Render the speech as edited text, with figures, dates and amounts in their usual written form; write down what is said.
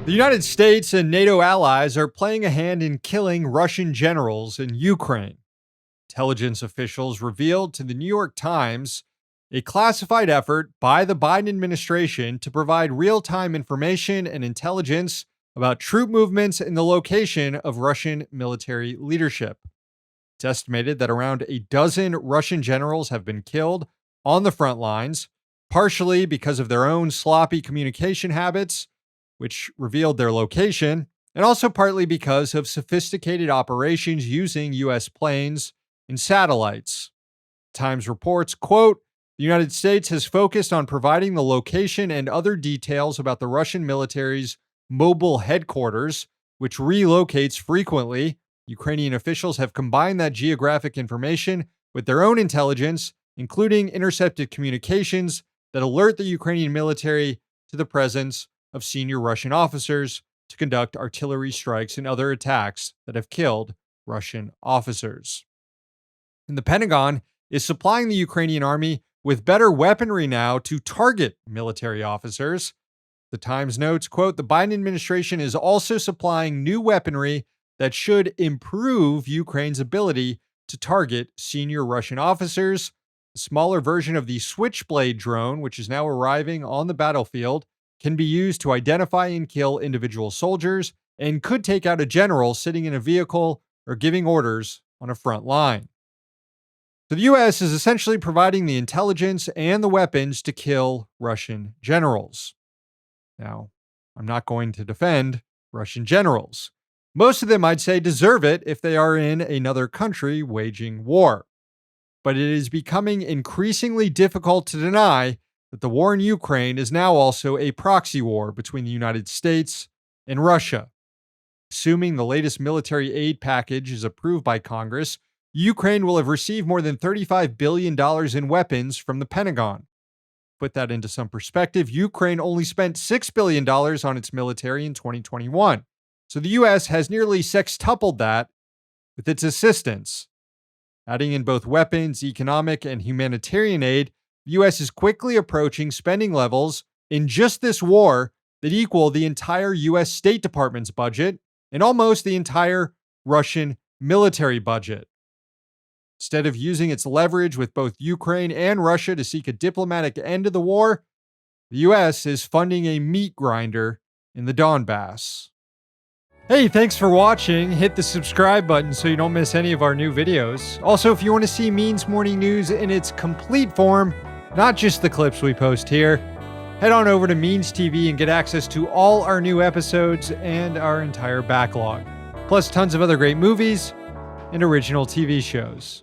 The United States and NATO allies are playing a hand in killing Russian generals in Ukraine. Intelligence officials revealed to the New York Times a classified effort by the Biden administration to provide real time information and intelligence about troop movements and the location of Russian military leadership. It's estimated that around a dozen Russian generals have been killed on the front lines, partially because of their own sloppy communication habits, which revealed their location, and also partly because of sophisticated operations using U.S. planes and satellites. Times reports, quote, "The United States has focused on providing the location and other details about the Russian military's mobile headquarters, which relocates frequently. Ukrainian officials have combined that geographic information with their own intelligence, including intercepted communications that alert the Ukrainian military to the presence of senior Russian officers to conduct artillery strikes and other attacks that have killed Russian officers." And the Pentagon is supplying the Ukrainian army with better weaponry now to target military officers. The Times notes, quote, "The Biden administration is also supplying new weaponry that should improve Ukraine's ability to target senior Russian officers. A smaller version of the Switchblade drone, which is now arriving on the battlefield, can be used to identify and kill individual soldiers and could take out a general sitting in a vehicle or giving orders on a front line." So the U.S. is essentially providing the intelligence and the weapons to kill Russian generals. Now, I'm not going to defend Russian generals. Most of them, I'd say, deserve it if they are in another country waging war. But it is becoming increasingly difficult to deny that the war in Ukraine is now also a proxy war between the United States and Russia. Assuming the latest military aid package is approved by Congress, Ukraine will have received more than $35 billion in weapons from the Pentagon. Put that into some perspective, Ukraine only spent $6 billion on its military in 2021. So the U.S. has nearly sextupled that with its assistance. Adding in both weapons, economic, and humanitarian aid, the U.S. is quickly approaching spending levels in just this war that equal the entire U.S. State Department's budget and almost the entire Russian military budget. Instead of using its leverage with both Ukraine and Russia to seek a diplomatic end to the war, the U.S. is funding a meat grinder in the Donbass. Hey, thanks for watching. Hit the subscribe button so you don't miss any of our new videos. Also, if you want to see Means Morning News in its complete form, not just the clips we post here, head on over to Means TV and get access to all our new episodes and our entire backlog, plus tons of other great movies and original TV shows.